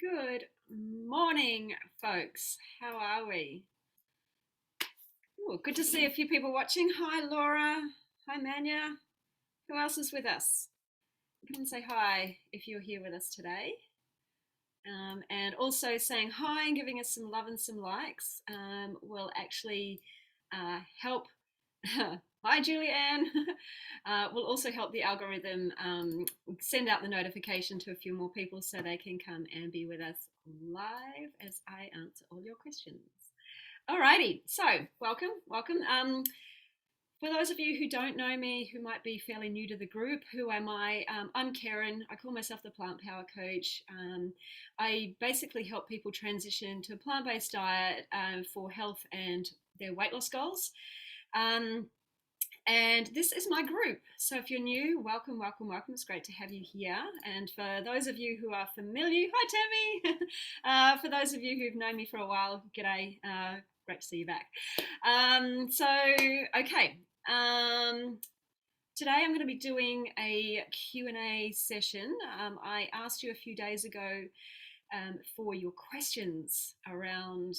Good morning, folks. How are we? Ooh, good to see a few people watching. Hi, Laura. Hi, Manya. Who else is with us? Come and say hi if you're here with us today. And also saying hi and giving us some love and some likes will actually help. Hi, Julianne. Will also help the algorithm send out the notification to a few more people so they can come and be with us live as I answer all your questions. Alrighty, so welcome. For those of you who don't know me, who might be fairly new to the group, who am I? I'm Karen. I call myself the Plant Power Coach. I basically help people transition to a plant-based diet for health and their weight loss goals. And this is my group. So if you're new, welcome. It's great to have you here. And for those of you who are familiar, hi Tammy. For those of you who've known me for a while, g'day. Great to see you back. Okay. Today I'm going to be doing a Q&A session. I asked you a few days ago for your questions around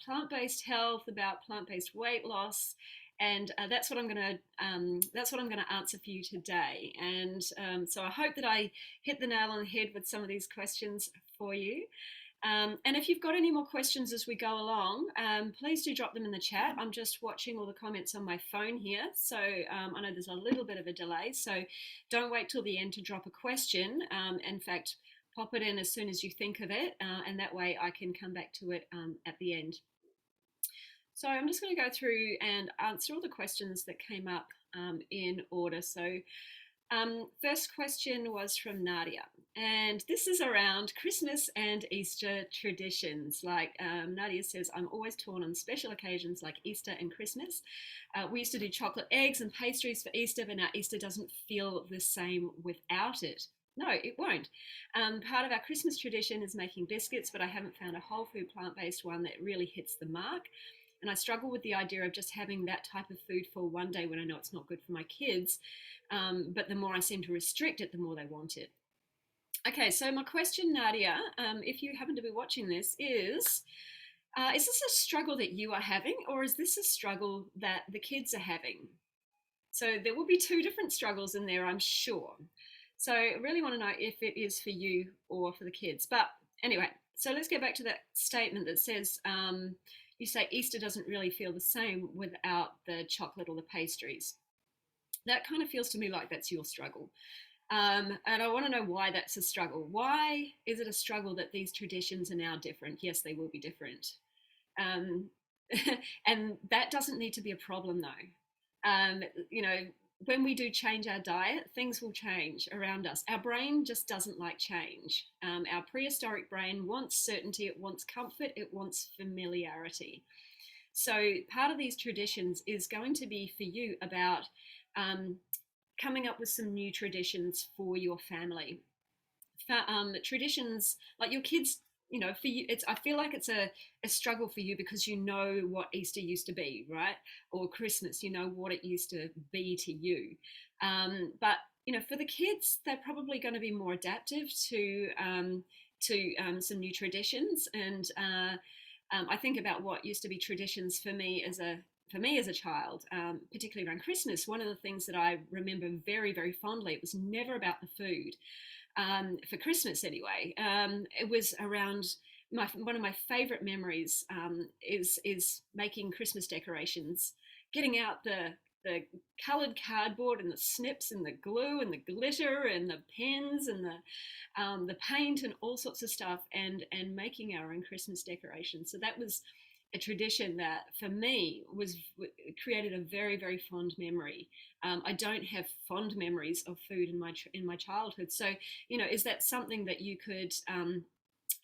plant-based health, about plant-based weight loss, and that's what I'm going to answer for you today. And so I hope that I hit the nail on the head with some of these questions for you. And if you've got any more questions as we go along, please do drop them in the chat. I'm just watching all the comments on my phone here, so I know there's a little bit of a delay, so don't wait till the end to drop a question. In fact, pop it in as soon as you think of it, and that way I can come back to it at the end. So I'm just going to go through and answer all the questions that came up in order. So first question was from Nadia, and this is around Christmas and Easter traditions. Like Nadia says, I'm always torn on special occasions like Easter and Christmas. We used to do chocolate eggs and pastries for Easter, but now Easter doesn't feel the same without it. No, it won't. Part of our Christmas tradition is making biscuits, but I haven't found a whole food plant-based one that really hits the mark. And I struggle with the idea of just having that type of food for one day when I know it's not good for my kids. But the more I seem to restrict it, the more they want it. Okay, so my question, Nadia, if you happen to be watching this, is this a struggle that you are having, or is this a struggle that the kids are having? So there will be two different struggles in there, I'm sure. So I really want to know if it is for you or for the kids. But anyway, so let's get back to that statement that says, you say Easter doesn't really feel the same without the chocolate or the pastries. That kind of feels to me like that's your struggle. And I want to know why that's a struggle. Why is it a struggle that these traditions are now different? Yes, they will be different. And that doesn't need to be a problem though. You know, when we do change our diet, things will change around us. Our brain just doesn't like change. Our prehistoric brain wants certainty, it wants comfort, it wants familiarity. So part of these traditions is going to be for you about coming up with some new traditions for your family. Traditions like your kids, you know, for you, I feel like it's a struggle for you because you know what Easter used to be, right? Or Christmas, you know what it used to be to you. But you know, for the kids, they're probably going to be more adaptive to some new traditions. And I think about what used to be traditions for me as a child, particularly around Christmas. One of the things that I remember very, very fondly, it was never about the food. For Christmas anyway, it was around one of my favorite memories is making Christmas decorations, getting out the colored cardboard and the snips and the glue and the glitter and the pens and the paint and all sorts of stuff, and making our own Christmas decorations. So that was a tradition that for me created a very, very fond memory. I don't have fond memories of food in my childhood. So, you know, is that something that you could,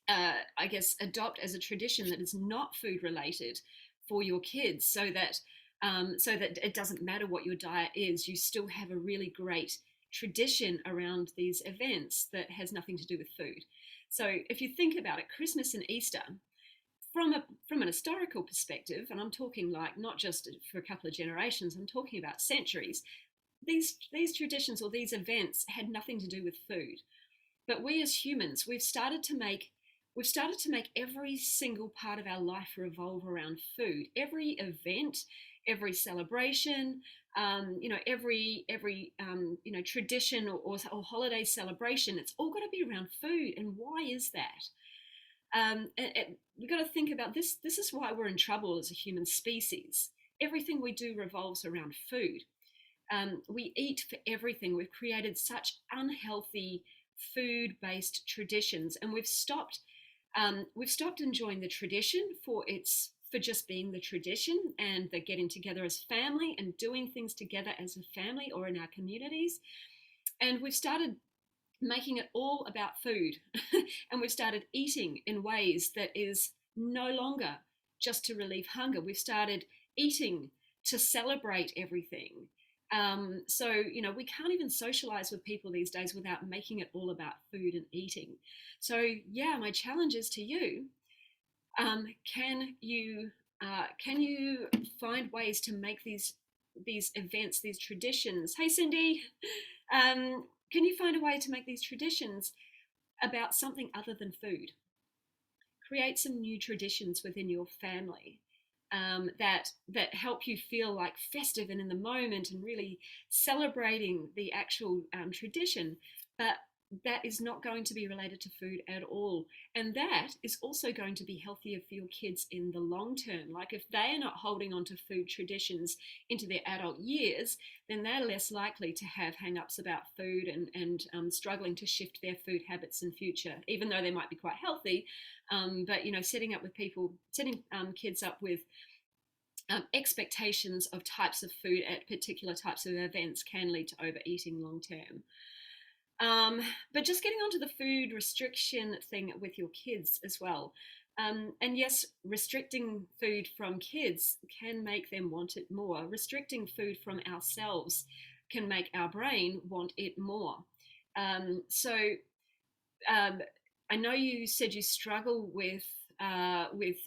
I guess, adopt as a tradition that is not food related for your kids, so that it doesn't matter what your diet is, you still have a really great tradition around these events that has nothing to do with food. So if you think about it, Christmas and Easter, from an historical perspective, and I'm talking like not just for a couple of generations, I'm talking about centuries, these traditions or these events had nothing to do with food. But we as humans, we've started to make we've started to make every single part of our life revolve around food. Every event, every celebration, every tradition or holiday celebration, it's all got to be around food. And why is that? We've got to think about this. This is why we're in trouble as a human species. Everything we do revolves around food. We eat for everything. We've created such unhealthy food-based traditions, and we've stopped enjoying the tradition for just being the tradition and the getting together as family and doing things together as a family or in our communities. And we've started making it all about food. And we've started eating in ways that is no longer just to relieve hunger. We've started eating to celebrate everything. We can't even socialize with people these days without making it all about food and eating. So, yeah, my challenge is to you. Can you find ways to make these events, these traditions? Hey, Cindy, can you find a way to make these traditions about something other than food? Create some new traditions within your family that help you feel like festive and in the moment and really celebrating the actual tradition. But that is not going to be related to food at all. And that is also going to be healthier for your kids in the long term. Like if they are not holding on to food traditions into their adult years, then they're less likely to have hang-ups about food and struggling to shift their food habits in future, even though they might be quite healthy. But setting kids up with expectations of types of food at particular types of events can lead to overeating long term. But just getting onto the food restriction thing with your kids as well. And yes, restricting food from kids can make them want it more. Restricting food from ourselves can make our brain want it more. So I know you said you struggle with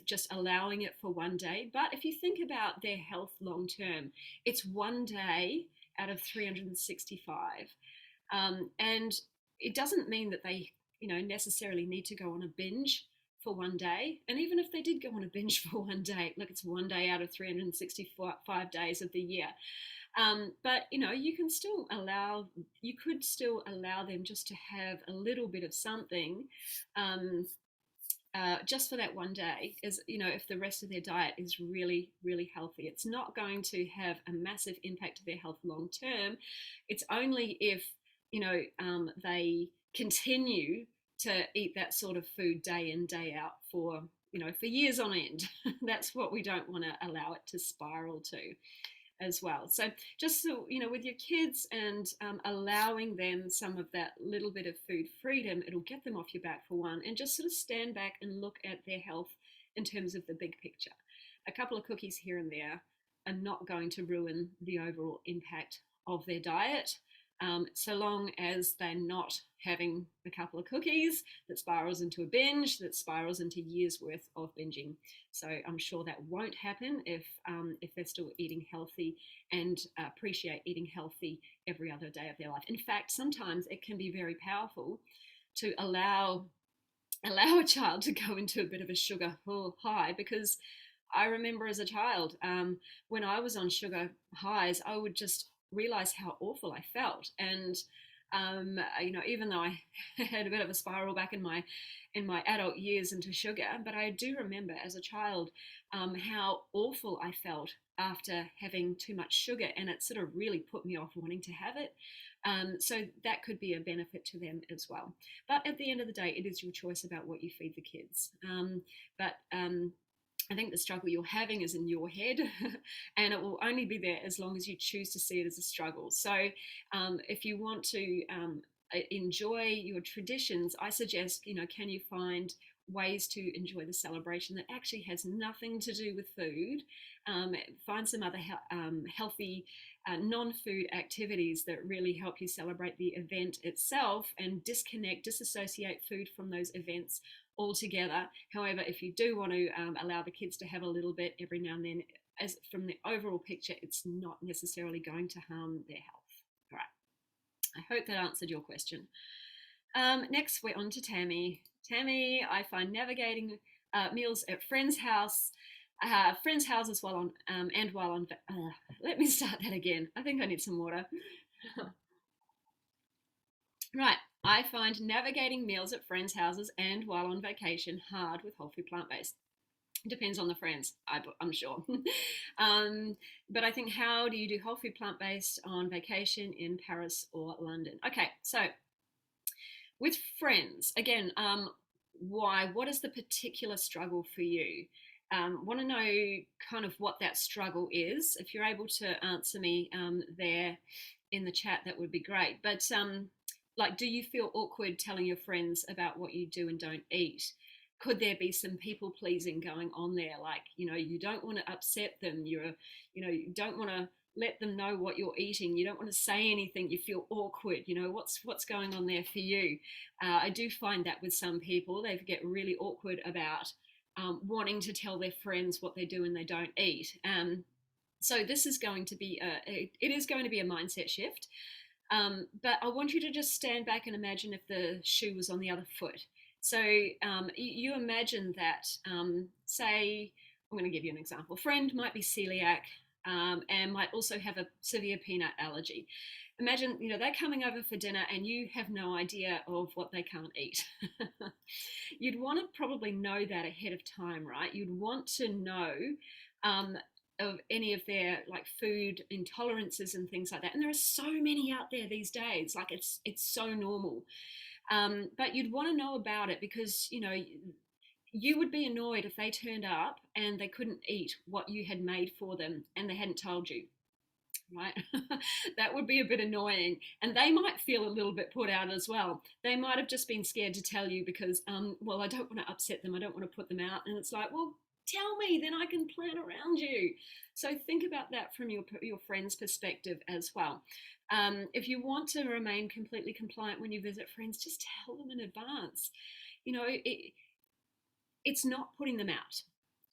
just allowing it for one day, but if you think about their health long term, it's one day out of 365. And it doesn't mean that they, necessarily need to go on a binge for one day. And even if they did go on a binge for one day, look, it's one day out of 365 days of the year. But you could still allow them just to have a little bit of something, just for that one day, if the rest of their diet is really, really healthy. It's not going to have a massive impact to their health long term. It's only if, they continue to eat that sort of food day in, day out for years on end. That's what we don't want to allow it to spiral to as well. So just with your kids and allowing them some of that little bit of food freedom, it'll get them off your back for one, and just sort of stand back and look at their health in terms of the big picture. A couple of cookies here and there are not going to ruin the overall impact of their diet. So long as they're not having a couple of cookies that spirals into a binge, that spirals into years worth of binging. So I'm sure that won't happen if they're still eating healthy and appreciate eating healthy every other day of their life. In fact, sometimes it can be very powerful to allow a child to go into a bit of a sugar high, because I remember as a child, when I was on sugar highs, I would just realize how awful I felt. And even though I had a bit of a spiral back in my adult years into sugar, but I do remember as a child how awful I felt after having too much sugar, and it sort of really put me off wanting to have it. So that could be a benefit to them as well. But at the end of the day, it is your choice about what you feed the kids. I think the struggle you're having is in your head, and it will only be there as long as you choose to see it as a struggle. So if you want to enjoy your traditions, I suggest, can you find ways to enjoy the celebration that actually has nothing to do with food? Find some other healthy non-food activities that really help you celebrate the event itself, and disassociate food from those events altogether. However, if you do want to allow the kids to have a little bit every now and then, as from the overall picture, it's not necessarily going to harm their health. All right. I hope that answered your question. Next, we're on to Tammy. Tammy, I find navigating meals at friends' houses while on and while on. Let me start that again. I think I need some water. Right. I find navigating meals at friends' houses and while on vacation hard with whole food plant based. Depends on the friends, I'm sure. But I think, how do you do whole food plant based on vacation in Paris or London? Okay, so with friends, again, why? What is the particular struggle for you? Want to know kind of what that struggle is. If you're able to answer me there in the chat, that would be great. But like, do you feel awkward telling your friends about what you do and don't eat? Could there be some people pleasing going on there? Like, you don't want to upset them. You don't want to let them know what you're eating. You don't want to say anything. You feel awkward. What's going on there for you? I do find that with some people, they get really awkward about wanting to tell their friends what they do and they don't eat. So this is going to be it is going to be a mindset shift. But I want you to just stand back and imagine if the shoe was on the other foot. So you imagine that, say, I'm going to give you an example. A friend might be celiac and might also have a severe peanut allergy. Imagine, they're coming over for dinner and you have no idea of what they can't eat. You'd want to probably know that ahead of time, right? You'd want to know of any of their like food intolerances and things like that. And there are so many out there these days. Like, it's so normal. But you'd want to know about it because, you would be annoyed if they turned up and they couldn't eat what you had made for them and they hadn't told you, right? That would be a bit annoying. And they might feel a little bit put out as well. They might have just been scared to tell you because, well, I don't want to upset them. I don't want to put them out. And it's like, well, tell me, then I can plan around you. So think about that from your friend's perspective as well. If you want to remain completely compliant when you visit friends, just tell them in advance. It's not putting them out.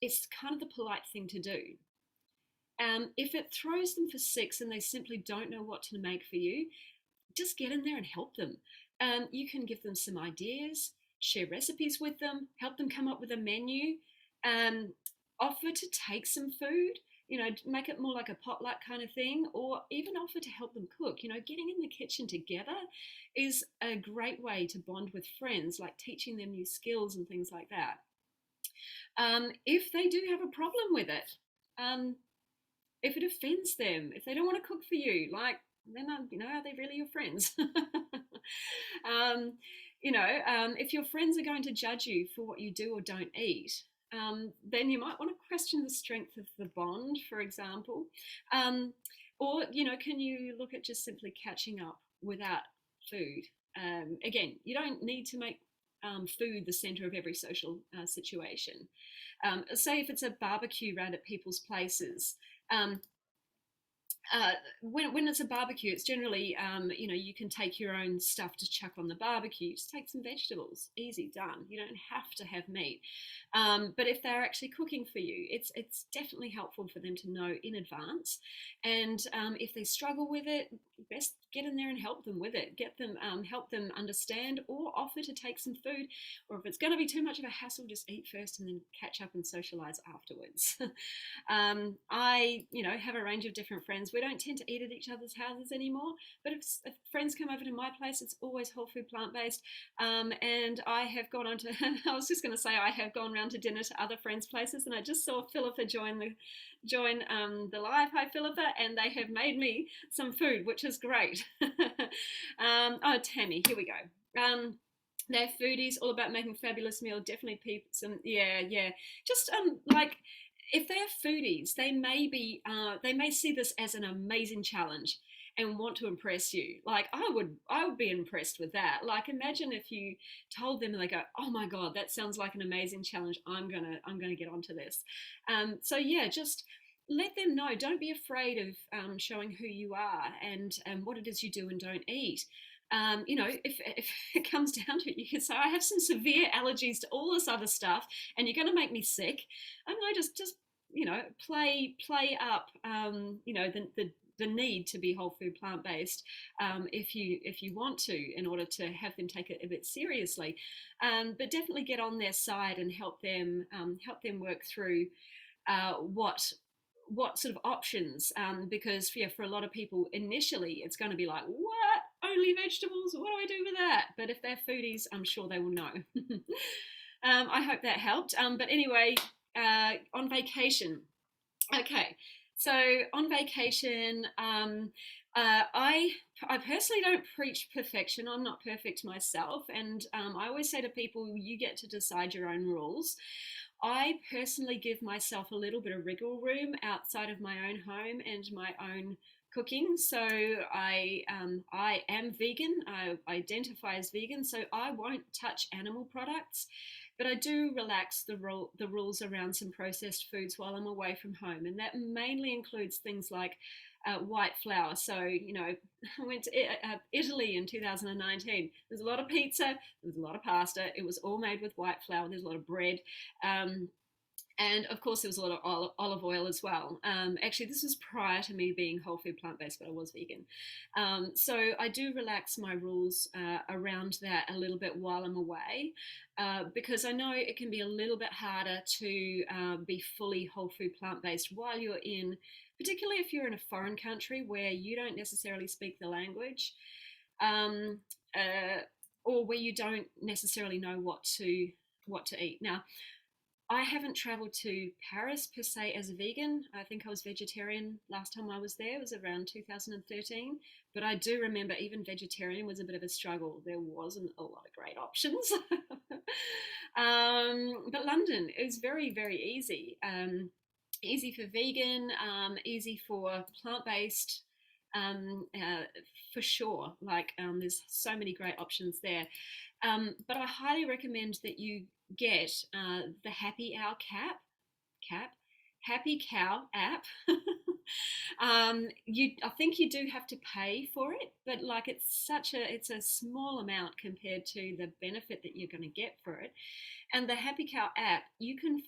It's kind of the polite thing to do. If it throws them for six and they simply don't know what to make for you, just get in there and help them. You can give them some ideas, share recipes with them, help them come up with a menu, offer to take some food, make it more like a potluck kind of thing, or even offer to help them cook. Getting in the kitchen together is a great way to bond with friends, like teaching them new skills and things like that. If they do have a problem with it, if it offends them, if they don't want to cook for you, like, then are they really your friends? If your friends are going to judge you for what you do or don't eat, then you might want to question the strength of the bond, for example. Or, can you look at just simply catching up without food? Again, you don't need to make food the center of every social situation. Say if it's a barbecue round at people's places, when it's a barbecue, it's generally, you can take your own stuff to chuck on the barbecue. Just take some vegetables, easy, done. You don't have to have meat. But if they're actually cooking for you, it's definitely helpful for them to know in advance. And if they struggle with it, best get in there and help them with it. Help them understand, or offer to take some food. Or if it's going to be too much of a hassle, just eat first and then catch up and socialize afterwards. I have a range of different friends. We don't tend to eat at each other's houses anymore, but if friends come over to my place, it's always whole food plant-based. And I have gone on to, I was just going to say, I have gone round to dinner to other friends' places, and I just saw Philippa join the live. Hi, Philippa, and they have made me some food, which is great. Oh, Tammy, here we go. They're foodies, all about making fabulous meal. Definitely some, yeah. Just like, if they're foodies, they may see this as an amazing challenge and want to impress you. Like, I would be impressed with that. Like, imagine if you told them and they go, "Oh my God, that sounds like an amazing challenge. I'm gonna get onto this." So yeah, just let them know. Don't be afraid of showing who you are and what it is you do and don't eat. If it comes down to it, you can say, "I have some severe allergies to all this other stuff, and you're going to make me sick." I don't know, just play up, the need to be whole food plant based if you want to, in order to have them take it a bit seriously. But definitely get on their side and help them work through what sort of options, because yeah, for a lot of people initially it's going to be like, what, only vegetables, what do I do with that? But if they're foodies, I'm sure they will know. I hope that helped. But anyway, on vacation. Okay, so on vacation, I personally don't preach perfection. I'm not perfect myself, and I always say to people, you get to decide your own rules. I personally give myself a little bit of wriggle room outside of my own home and my own cooking. So I am vegan. I identify as vegan, so I won't touch animal products. But I do relax the rules around some processed foods while I'm away from home, and that mainly includes things like white flour. So, you know, I went to Italy in 2019. There's a lot of pizza, there's a lot of pasta. It was all made with white flour. There's a lot of bread. Um, and of course, there was a lot of olive oil as well. Actually, this was prior to me being whole food plant based, but I was vegan. So I do relax my rules around that a little bit while I'm away, because I know it can be a little bit harder to be fully whole food plant based while you're in, particularly if you're in a foreign country where you don't necessarily speak the language. Um, or where you don't necessarily know what to eat. Now, I haven't traveled to Paris per se as a vegan. I think I was vegetarian last time I was there. It was around 2013. But I do remember even vegetarian was a bit of a struggle. There wasn't a lot of great options. But London is very, very easy. Easy for vegan, easy for plant-based, for sure. Like, there's so many great options there. But I highly recommend that you get the Happy Hour cap Happy Cow app. I think you do have to pay for it, but like it's a small amount compared to the benefit that you're going to get for it. And the Happy Cow app, you can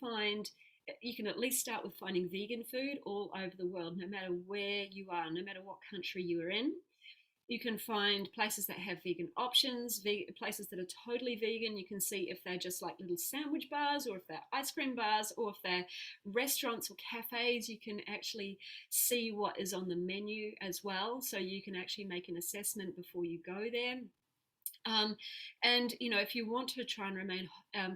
at least start with finding vegan food all over the world, no matter where you are, no matter what country you are in. You can find places that have vegan options, places that are totally vegan. You can see if they're just like little sandwich bars, or if they're ice cream bars, or if they're restaurants or cafes. You can actually see what is on the menu as well. So you can actually make an assessment before you go there. Um, and you know, if you want to try and remain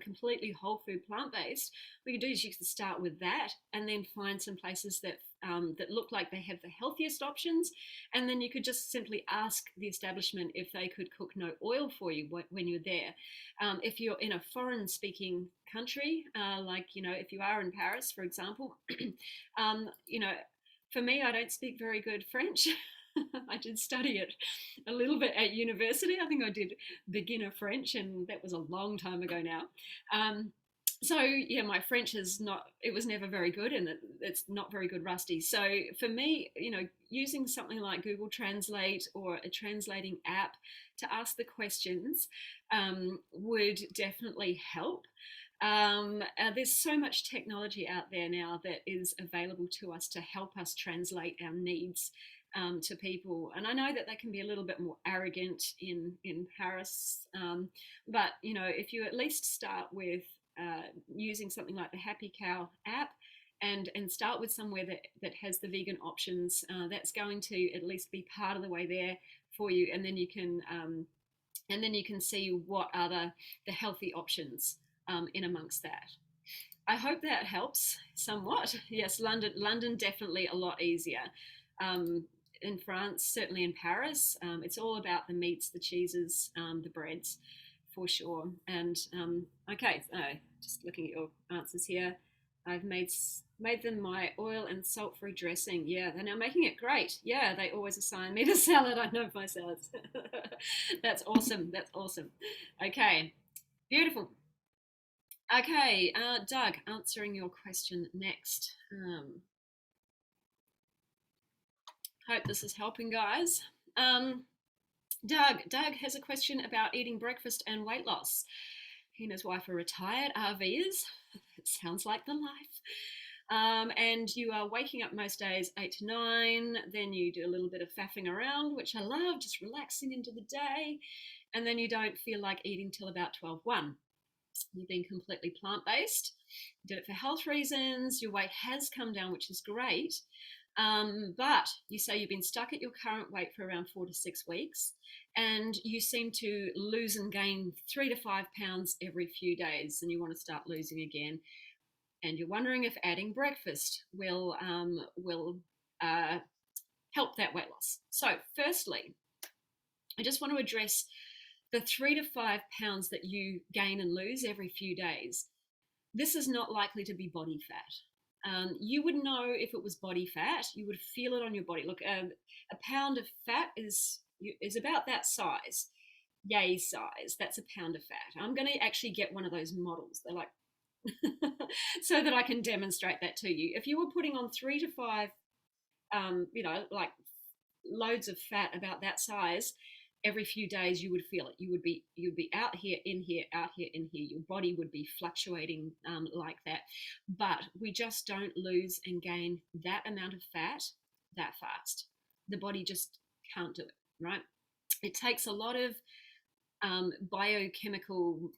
completely whole food plant based, what you can do is you can start with that, and then find some places that look like they have the healthiest options, and then you could just simply ask the establishment if they could cook no oil for you when you're there. If you're in a foreign speaking country, like, you know, if you are in Paris, for example, you know, for me, I don't speak very good French. I did study it a little bit at university. I think I did beginner French, and that was a long time ago now. So yeah, my French is not, it was never very good, and it's not very good rusty. So for me, you know, using something like Google Translate or a translating app to ask the questions would definitely help. There's so much technology out there now that is available to us to help us translate our needs to people, and I know that they can be a little bit more arrogant in Paris, but you know, if you at least start with using something like the Happy Cow app, and start with somewhere that has the vegan options, that's going to at least be part of the way there for you, and then you can see what are the healthy options in amongst that. I hope that helps somewhat. Yes, London definitely a lot easier. In France, certainly in Paris, it's all about the meats, the cheeses, the breads, for sure. And okay, just looking at your answers here, I've made them my oil and salt-free dressing. Yeah, they're now making it great. Yeah, they always assign me the salad. I know my salads. That's awesome. That's awesome. Okay, beautiful. Okay, Doug, answering your question next. Hope this is helping, guys. Doug has a question about eating breakfast and weight loss. He and his wife are retired RVers. It sounds like the life. and you are waking up most days 8 to 9. Then you do a little bit of faffing around, which I love, just relaxing into the day. And then you don't feel like eating till about 12:1. You've been completely plant based, did it for health reasons, your weight has come down, which is great. But you say you've been stuck at your current weight for around 4 to 6 weeks, and you seem to lose and gain 3 to 5 pounds every few days, and you want to start losing again. And you're wondering if adding breakfast will help that weight loss. So, firstly, I just want to address the 3 to 5 pounds that you gain and lose every few days. This is not likely to be body fat. You would know if it was body fat. You would feel it on your body. Look, a pound of fat is about that size, yay size. That's a pound of fat. I'm going to actually get one of those models. They're like, so that I can demonstrate that to you. If you were putting on 3 to 5, like loads of fat about that size, every few days you would feel it. You'd be out here, in here, out here, in here. Your body would be fluctuating like that. But we just don't lose and gain that amount of fat that fast. The body just can't do it, right? It takes a lot of biochemical,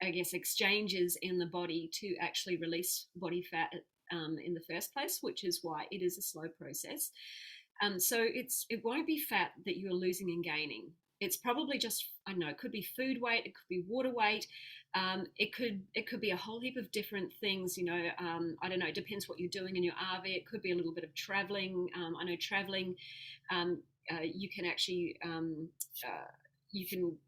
exchanges in the body to actually release body fat in the first place, which is why it is a slow process. So it won't be fat that you're losing and gaining. It's probably just, I don't know, it could be food weight, it could be water weight, it could be a whole heap of different things. I don't know. It depends what you're doing in your RV. It could be a little bit of traveling. I know traveling, you can actually you can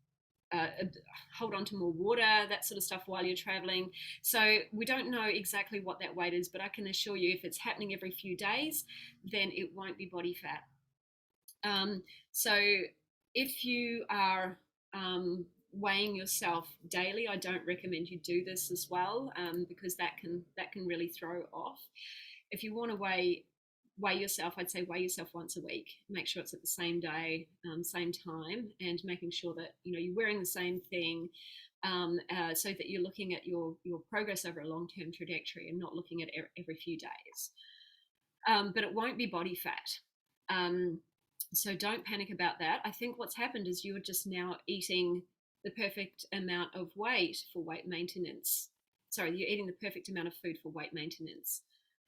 hold on to more water, that sort of stuff while you're traveling. So we don't know exactly what that weight is, but I can assure you if it's happening every few days, then it won't be body fat. So if you are weighing yourself daily, I don't recommend you do this as well, because that can really throw off. If you want to weigh yourself, I'd say weigh yourself once a week. Make sure it's at the same day, same time, and making sure that you're wearing the same thing, so that you're looking at your progress over a long-term trajectory and not looking at every few days. But it won't be body fat. So don't panic about that. I think what's happened is you are just now eating the perfect amount of weight for weight maintenance. Sorry, you're eating the perfect amount of food for weight maintenance.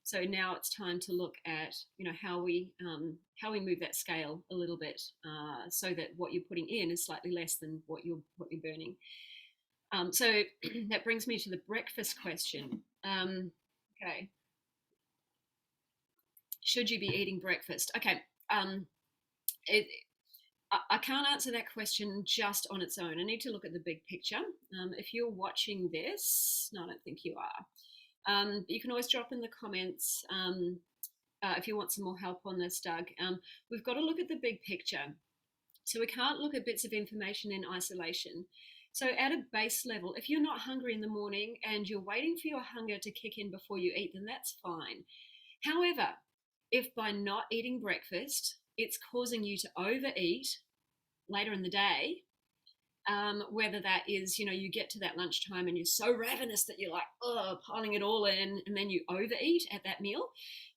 So now it's time to look at how we move that scale a little bit, so that what you're putting in is slightly less than what you're burning. So that brings me to the breakfast question. Okay, should you be eating breakfast? Okay, I can't answer that question just on its own. I need to look at the big picture. If you're watching this, no, I don't think you are. You can always drop in the comments if you want some more help on this, Doug. We've got to look at the big picture. So we can't look at bits of information in isolation. So at a base level, if you're not hungry in the morning and you're waiting for your hunger to kick in before you eat, then that's fine. However, if by not eating breakfast, it's causing you to overeat later in the day, whether that is, you get to that lunchtime and you're so ravenous that you're like, oh, piling it all in, and then you overeat at that meal,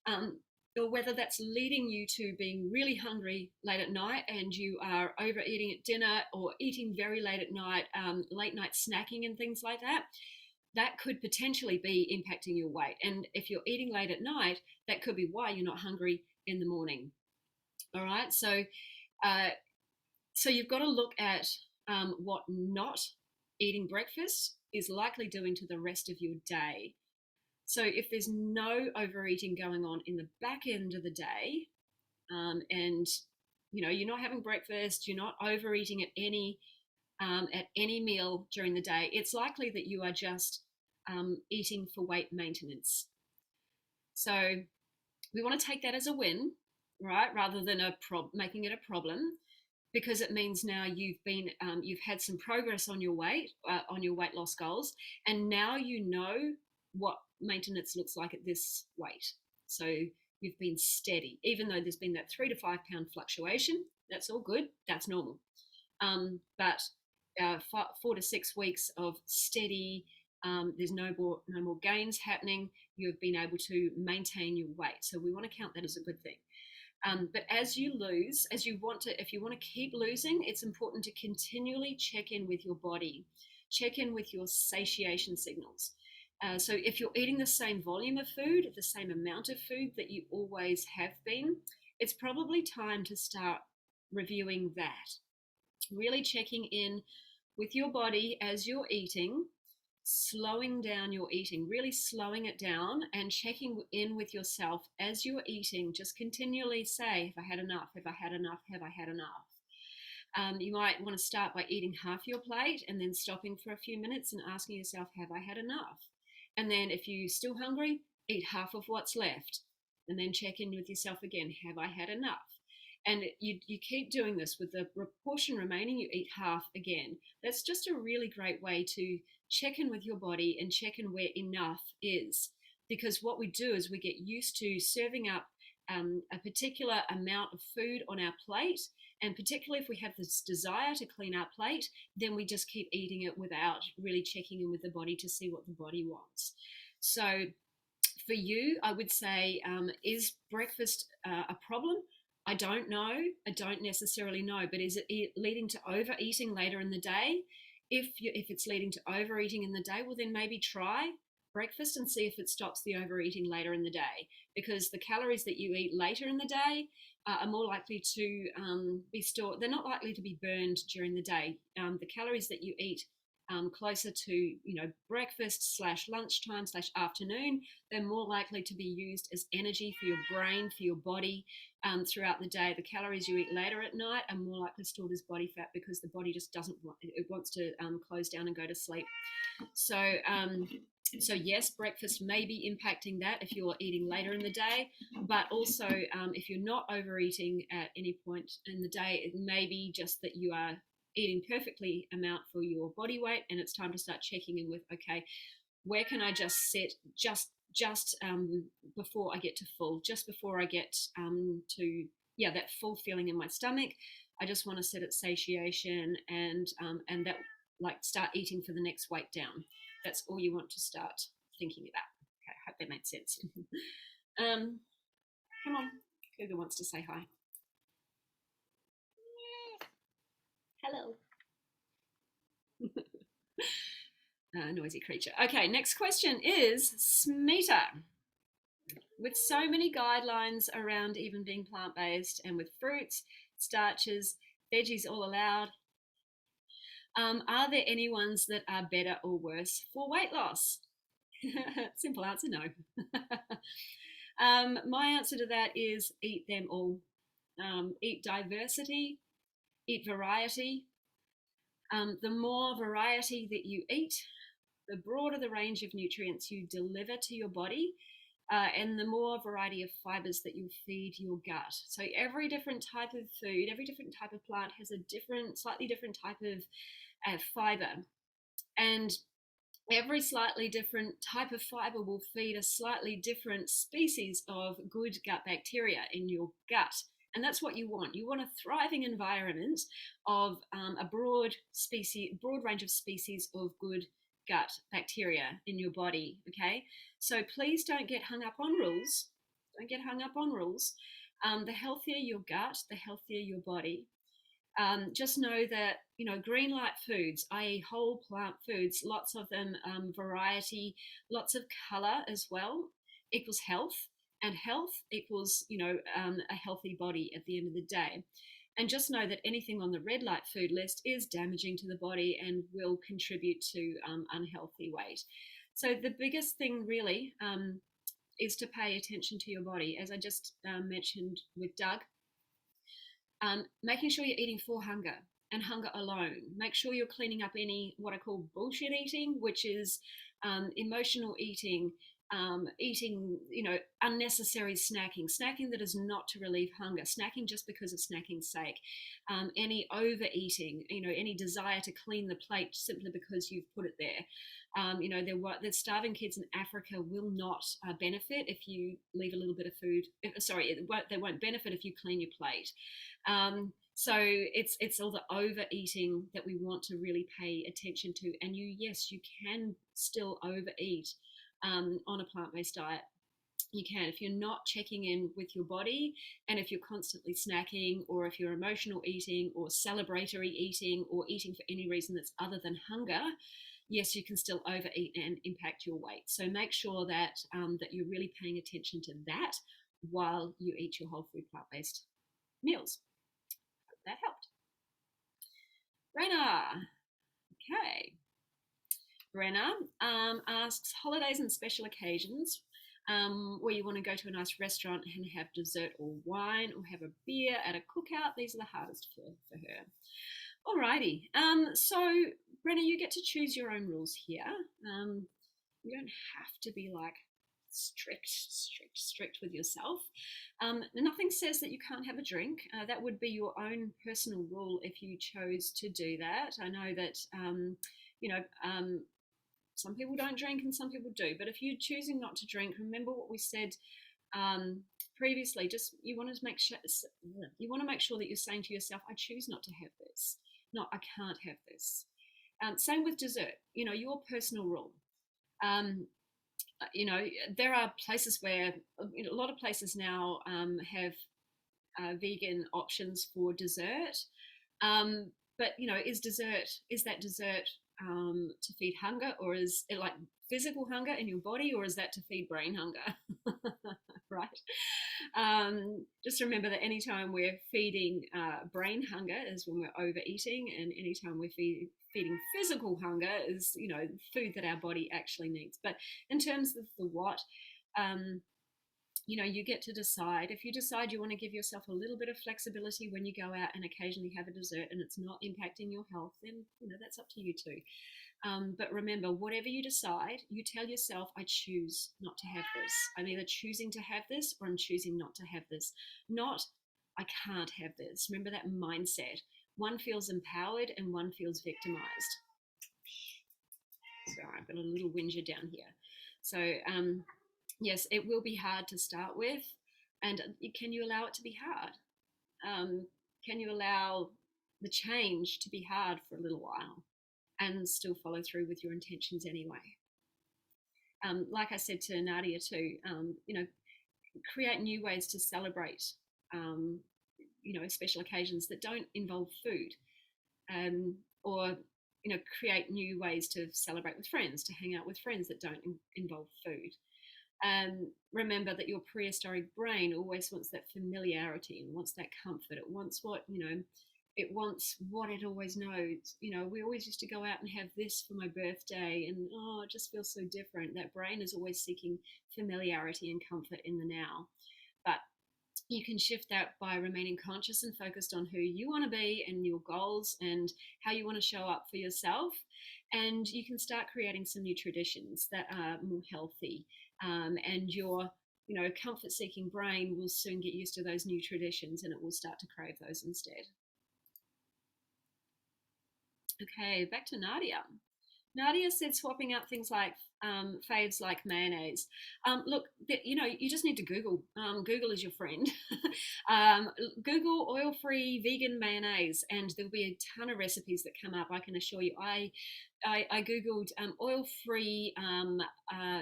or whether that's leading you to being really hungry late at night and you are overeating at dinner or eating very late at night, late night snacking and things like that, that could potentially be impacting your weight. And if you're eating late at night, that could be why you're not hungry in the morning. All right, so you've got to look at what not eating breakfast is likely doing to the rest of your day. So if there's no overeating going on in the back end of the day, and you're not having breakfast, you're not overeating at any meal during the day, it's likely that you are just eating for weight maintenance. So we want to take that as a win, right, rather than making it a problem, because it means now you've had some progress on your weight loss goals, and now you know what maintenance looks like at this weight. So you've been steady, even though there's been that 3 to 5 pound fluctuation. That's all good. That's normal. But 4 to 6 weeks of steady There's no more gains happening. You've been able to maintain your weight. So we want to count that as a good thing. But as you lose, if you want to keep losing, it's important to continually check in with your body, check in with your satiation signals. So if you're eating the same volume of food, the same amount of food that you always have been, it's probably time to start reviewing that. Really checking in with your body as you're eating, slowing down your eating, really slowing it down and checking in with yourself as you're eating. Just continually say, have I had enough? Have I had enough? Have I had enough? You might want to start by eating half your plate and then stopping for a few minutes and asking yourself, have I had enough? And then if you're still hungry, eat half of what's left. And then check in with yourself again, have I had enough? And you keep doing this with the portion remaining, you eat half again. That's just a really great way to check in with your body and check in where enough is. Because what we do is we get used to serving up a particular amount of food on our plate. And particularly if we have this desire to clean our plate, then we just keep eating it without really checking in with the body to see what the body wants. So for you, I would say, is breakfast a problem? I don't know. I don't necessarily know, but is it leading to overeating later in the day? If it's leading to overeating in the day, well, then maybe try breakfast and see if it stops the overeating later in the day. Because the calories that you eat later in the day are more likely to be stored. They're not likely to be burned during the day. The calories that you eat closer to breakfast / lunchtime / afternoon, they're more likely to be used as energy for your brain, for your body throughout the day. The calories you eat later at night are more likely stored as body fat because the body just doesn't want it wants to close down and go to sleep. So yes, breakfast may be impacting that if you're eating later in the day, but also if you're not overeating at any point in the day, it may be just that you are eating perfectly amount for your body weight, and it's time to start checking in with, okay, where can I just sit just before I get to full, just before I get to that full feeling in my stomach. I just want to sit at satiation and that, like, start eating for the next weight down. That's all you want to start thinking about. Okay, I hope that made sense. Come on, who wants to say hi? Hello. Noisy creature. Okay, next question is Smita. With so many guidelines around even being plant-based and with fruits, starches, veggies all allowed, are there any ones that are better or worse for weight loss? Simple answer, no. My answer to that is eat them all. Eat diversity, eat variety. The more variety that you eat, the broader the range of nutrients you deliver to your body, and the more variety of fibers that you feed your gut. So every different type of food, every different type of plant has a slightly different type of fiber. And every slightly different type of fiber will feed a slightly different species of good gut bacteria in your gut. And that's what you want. You want a thriving environment of a broad range of species of good gut bacteria in your body. Okay, so please don't get hung up on rules. Don't get hung up on rules. The healthier your gut, the healthier your body. Just know that, green light foods, i.e. whole plant foods, lots of them, variety, lots of color as well, equals health, and health equals, a healthy body at the end of the day. And just know that anything on the red light food list is damaging to the body and will contribute to unhealthy weight. So the biggest thing really is to pay attention to your body. As I just mentioned with Doug, making sure you're eating for hunger and hunger alone. Make sure you're cleaning up any what I call bullshit eating, which is emotional eating, eating, unnecessary snacking that is not to relieve hunger, snacking just because of snacking's sake, any overeating, any desire to clean the plate simply because you've put it there. The starving kids in Africa will not benefit if you leave a little bit of food. They won't benefit if you clean your plate. So it's all the overeating that we want to really pay attention to. And yes, you can still overeat on a plant-based diet. You can, if you're not checking in with your body, and if you're constantly snacking, or if you're emotional eating or celebratory eating or eating for any reason that's other than hunger. Yes, you can still overeat and impact your weight. So make sure that that you're really paying attention to that while you eat your whole food plant-based meals. Hope that helped. Raina. Okay. Brenna asks, holidays and special occasions where you want to go to a nice restaurant and have dessert or wine or have a beer at a cookout. These are the hardest for her. Alrighty. So, Brenna, you get to choose your own rules here. You don't have to be like strict with yourself. Nothing says that you can't have a drink. That would be your own personal rule if you chose to do that. I know that, some people don't drink and some people do. But if you're choosing not to drink, remember what we said previously. Just you want to make sure that you're saying to yourself, "I choose not to have this. Not I can't have this." Same with dessert. Your personal rule. There are places where a lot of places now have vegan options for dessert. But is that dessert to feed hunger, or is it like physical hunger in your body, or is that to feed brain hunger? Right. Just remember that anytime we're feeding brain hunger is when we're overeating, and anytime we're feeding physical hunger is food that our body actually needs. But in terms of the what, you get to decide. If you decide you want to give yourself a little bit of flexibility when you go out and occasionally have a dessert and it's not impacting your health, then that's up to you too. But remember, whatever you decide, you tell yourself, I choose not to have this. I'm either choosing to have this or I'm choosing not to have this. Not, I can't have this. Remember that mindset. One feels empowered and one feels victimized. So I've got a little whinger down here. So yes, it will be hard to start with. And can you allow it to be hard? Can you allow the change to be hard for a little while and still follow through with your intentions anyway? Like I said to Nadia too, create new ways to celebrate, special occasions that don't involve food, or create new ways to celebrate with friends, to hang out with friends that don't involve food. Remember that your prehistoric brain always wants that familiarity and wants that comfort. It wants it wants what it always knows. We always used to go out and have this for my birthday, and it just feels so different. That brain is always seeking familiarity and comfort in the now. But you can shift that by remaining conscious and focused on who you want to be and your goals and how you want to show up for yourself. And you can start creating some new traditions that are more healthy. And your comfort-seeking brain will soon get used to those new traditions, and it will start to crave those instead. Okay, back to Nadia. Nadia said swapping out things like faves like mayonnaise. Look, you just need to Google. Google is your friend. Google oil-free vegan mayonnaise, and there'll be a ton of recipes that come up. I can assure you. I Googled oil-free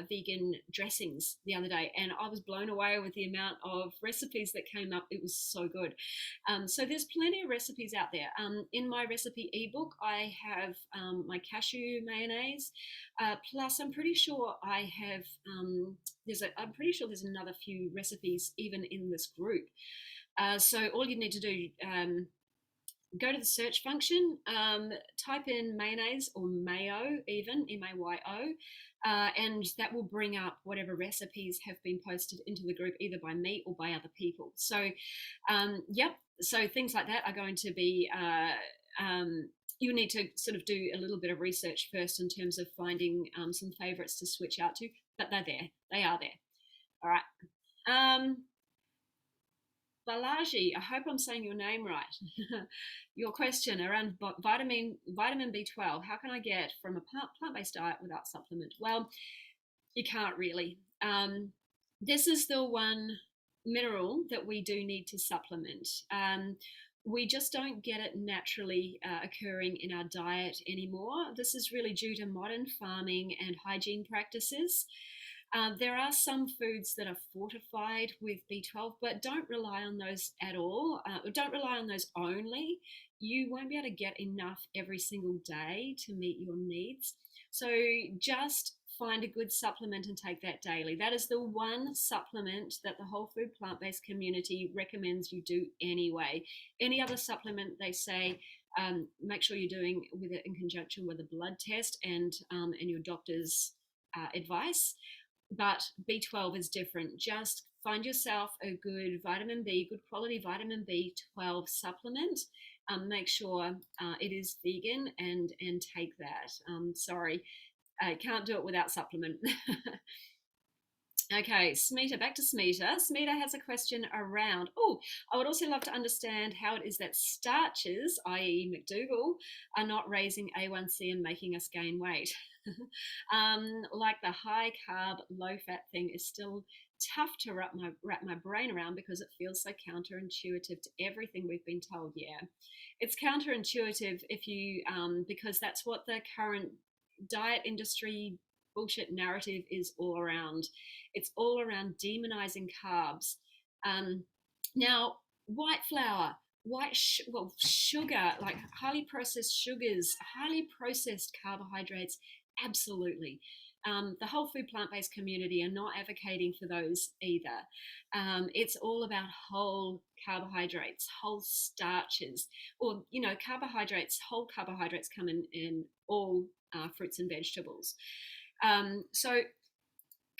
vegan dressings the other day, and I was blown away with the amount of recipes that came up. It was so good. So there's plenty of recipes out there. In my recipe ebook, I have my cashew mayonnaise. Plus, I'm pretty sure I have. I'm pretty sure there's another few recipes even in this group. So all you need to do. Go to the search function, type in mayonnaise or mayo, even MAYO, and that will bring up whatever recipes have been posted into the group, either by me or by other people. So, so things like that are going to be. You need to sort of do a little bit of research first in terms of finding some favorites to switch out to. but they're there. They are there. All right. Um, Balaji, I hope I'm saying your name right. Your question around vitamin B12. How can I get from a plant-based diet without supplement? Well, you can't really. This is the one mineral that we do need to supplement. We just don't get it naturally occurring in our diet anymore. This is really due to modern farming and hygiene practices. There are some foods that are fortified with B12, but don't rely on those at all. Don't rely on those only. You won't be able to get enough every single day to meet your needs. So just find a good supplement and take that daily. That is the one supplement that the whole food plant-based community recommends you do anyway. Any other supplement, they say, make sure you're doing with it in conjunction with a blood test and your doctor's advice. But B12 is different. Just find yourself a good vitamin B, good quality vitamin B12 supplement. Make sure it is vegan and take that. Sorry, I can't do it without supplement. Okay, Smita, back to Smita. Smita has a question around, I would also love to understand how it is that starches, i.e. McDougall, are not raising A1C and making us gain weight. Like the high carb, low fat thing is still tough to wrap my brain around because it feels so counterintuitive to everything we've been told. Yeah, it's counterintuitive if you because that's what the current diet industry bullshit narrative is all around. It's all around demonizing carbs. Now, white flour, sugar, like highly processed sugars, highly processed carbohydrates, absolutely. The whole food plant-based community are not advocating for those either. It's all about whole carbohydrates, whole starches, or carbohydrates. Whole carbohydrates come in all fruits and vegetables. So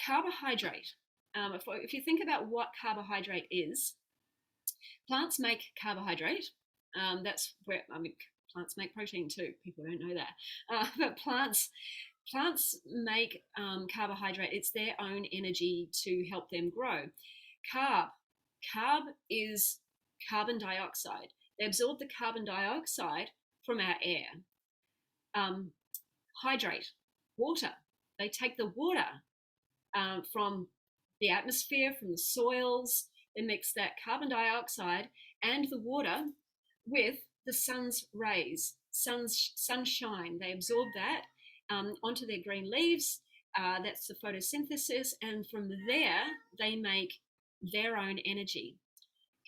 carbohydrate. If you think about what carbohydrate is, plants make carbohydrate. That's where plants make protein too. People don't know that, but plants make carbohydrate. It's their own energy to help them grow. Carb is carbon dioxide. They absorb the carbon dioxide from our air. Hydrate, water. They take the water from the atmosphere, from the soils. They mix that carbon dioxide and the water with the sun's rays, sunshine. They absorb that onto their green leaves. That's the photosynthesis. And from there, they make their own energy.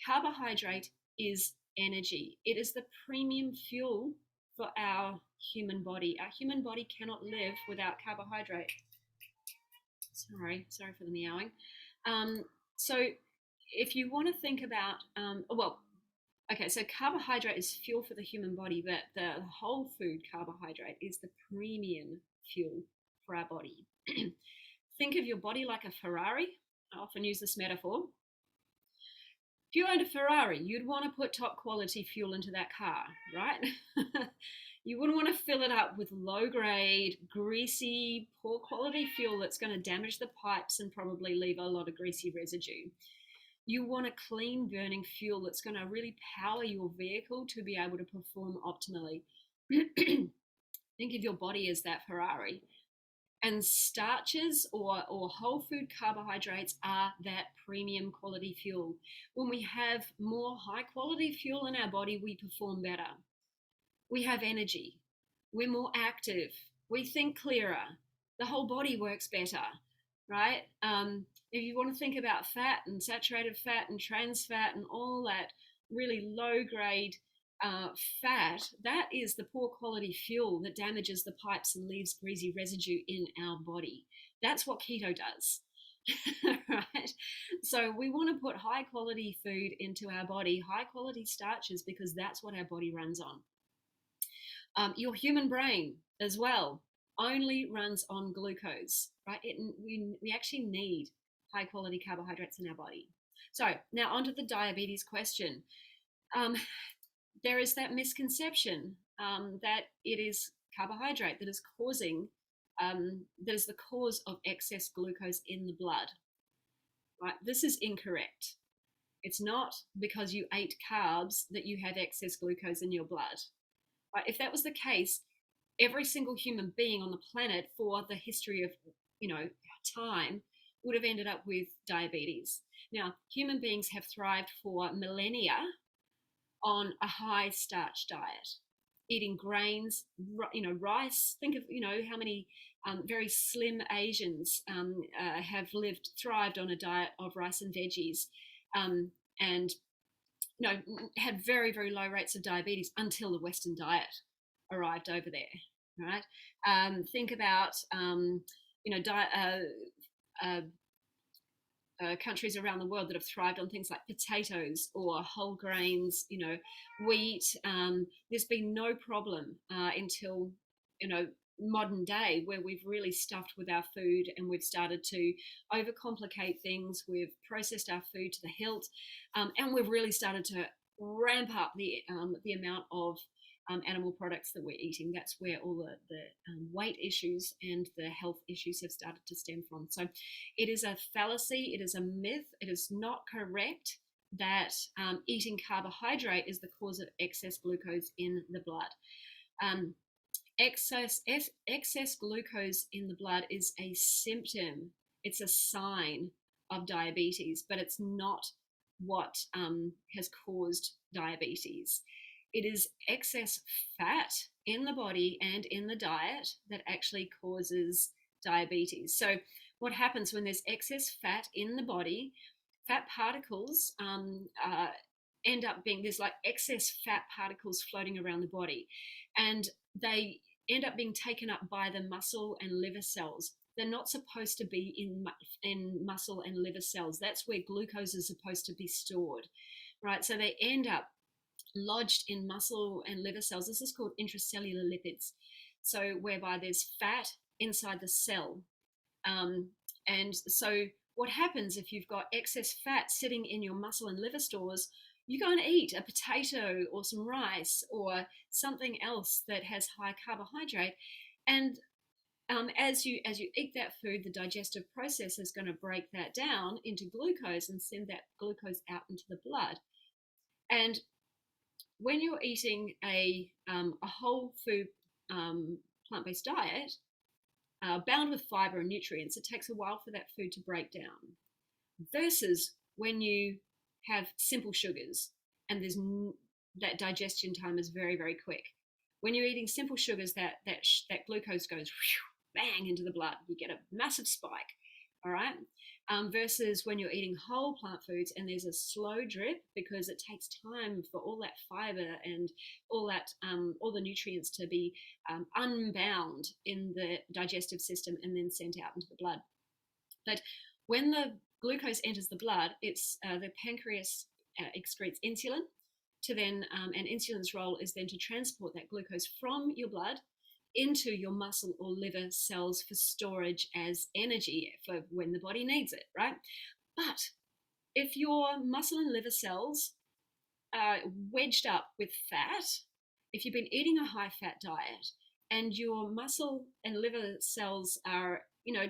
Carbohydrate is energy. It is the premium fuel for our human body. Our human body cannot live without carbohydrate. Sorry for the meowing. So if you want to think about, so carbohydrate is fuel for the human body, but the whole food carbohydrate is the premium fuel for our body. Think of your body like a Ferrari. I often use this metaphor. If you owned a Ferrari, you'd want to put top quality fuel into that car, right? You wouldn't want to fill it up with low grade, greasy, poor quality fuel that's going to damage the pipes and probably leave a lot of greasy residue. You want a clean burning fuel that's going to really power your vehicle to be able to perform optimally. Think of your body as that Ferrari. And starches or whole food carbohydrates are that premium quality fuel. When we have more high quality fuel in our body, we perform better. We have energy. We're more active. We think clearer. The whole body works better, right? If you want to think about fat and saturated fat and trans fat and all that really low grade fat, that is the poor quality fuel that damages the pipes and leaves greasy residue in our body. That's what keto does. Right? So we want to put high quality food into our body, high quality starches, because that's what our body runs on. Your human brain as well only runs on glucose, right? We actually need high quality carbohydrates in our body. So now onto the diabetes question. There is that misconception that it is carbohydrate that is causing that is the cause of excess glucose in the blood. Right? This is incorrect. It's not because you ate carbs that you have excess glucose in your blood. Right? If that was the case, every single human being on the planet for the history of, time would have ended up with diabetes. Now, human beings have thrived for millennia on a high starch diet, eating grains, rice. Think of, how many very slim Asians have thrived on a diet of rice and veggies, and had very, very low rates of diabetes until the Western diet arrived over there. Right? Think about countries around the world that have thrived on things like potatoes or whole grains, wheat. There's been no problem until modern day, where we've really stuffed with our food and we've started to overcomplicate things. We've processed our food to the hilt, and we've really started to ramp up the amount of animal products that we're eating. That's where all the weight issues and the health issues have started to stem from. So it is a fallacy, it is a myth, it is not correct that eating carbohydrate is the cause of excess glucose in the blood. Excess glucose in the blood is a symptom, it's a sign of diabetes, but it's not what has caused diabetes. It is excess fat in the body and in the diet that actually causes diabetes. So what happens when there's excess fat in the body? Fat particles end up being, there's like excess fat particles floating around the body, and they end up being taken up by the muscle and liver cells. They're not supposed to be in muscle and liver cells. That's where glucose is supposed to be stored, right? So they end up lodged in muscle and liver cells. This is called intracellular lipids. So whereby there's fat inside the cell. And so what happens if you've got excess fat sitting in your muscle and liver stores? You go and eat a potato or some rice or something else that has high carbohydrate, and as you eat that food, the digestive process is going to break that down into glucose and send that glucose out into the blood. And when you're eating a whole food plant-based diet bound with fiber and nutrients, it takes a while for that food to break down. Versus when you have simple sugars, and that digestion time is very, very quick. When you're eating simple sugars, that glucose goes bang into the blood. You get a massive spike. All right. Versus when you're eating whole plant foods and there's a slow drip, because it takes time for all that fiber and all the nutrients to be unbound in the digestive system and then sent out into the blood. But when the glucose enters the blood, it's the pancreas excretes insulin to then, and insulin's role is then to transport that glucose from your blood into your muscle or liver cells for storage as energy for when the body needs it, right? But if your muscle and liver cells are wedged up with fat, if you've been eating a high fat diet and your muscle and liver cells are,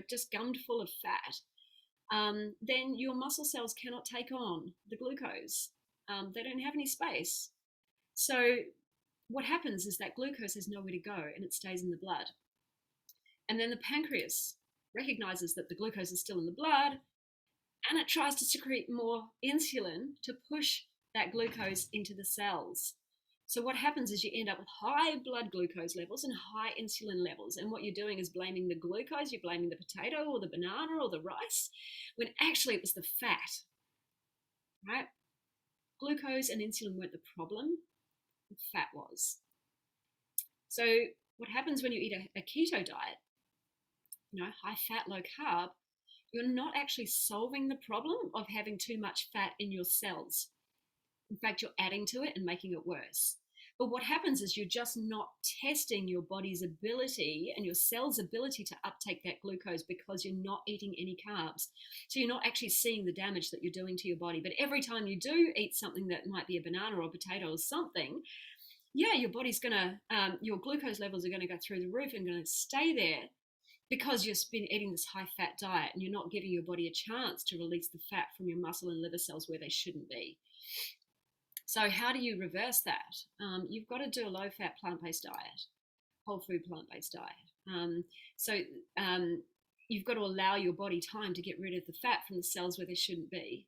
just gummed full of fat, then your muscle cells cannot take on the glucose. They don't have any space. So what happens is that glucose has nowhere to go and it stays in the blood. And then the pancreas recognizes that the glucose is still in the blood, and it tries to secrete more insulin to push that glucose into the cells. So what happens is you end up with high blood glucose levels and high insulin levels. And what you're doing is blaming the glucose, you're blaming the potato or the banana or the rice, when actually it was the fat, right? Glucose and insulin weren't the problem. Fat was. So what happens when you eat a keto diet, high fat, low carb, you're not actually solving the problem of having too much fat in your cells. In fact, you're adding to it and making it worse. But what happens is you're just not testing your body's ability and your cell's ability to uptake that glucose, because you're not eating any carbs. So you're not actually seeing the damage that you're doing to your body. But every time you do eat something that might be a banana or a potato or something, your body's your glucose levels are going to go through the roof and going to stay there. because you've been eating this high fat diet and you're not giving your body a chance to release the fat from your muscle and liver cells where they shouldn't be. So how do you reverse that? You've got to do a low fat plant-based diet, whole food plant-based diet. So you've got to allow your body time to get rid of the fat from the cells where they shouldn't be,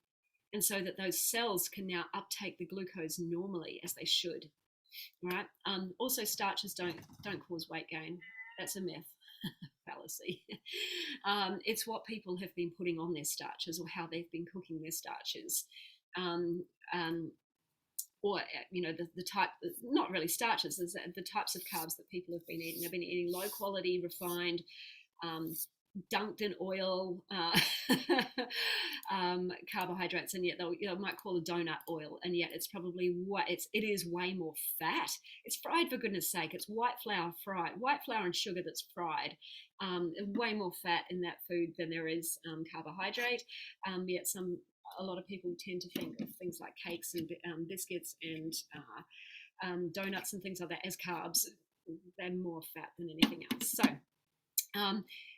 and so that those cells can now uptake the glucose normally as they should. Right. Also, starches don't cause weight gain. That's a myth. Fallacy. It's what people have been putting on their starches or how they've been cooking their starches. Or the type, not really starches, the types of carbs that people have been eating. They've been eating low quality, refined, dunked in oil carbohydrates, and yet they might call a donut oil, and yet it's probably it is way more fat. It's fried, for goodness sake. It's white flour and sugar that's fried. Way more fat in that food than there is carbohydrate. Yet a lot of people tend to think of things like cakes and biscuits and donuts and things like that as carbs. They're more fat than anything else. So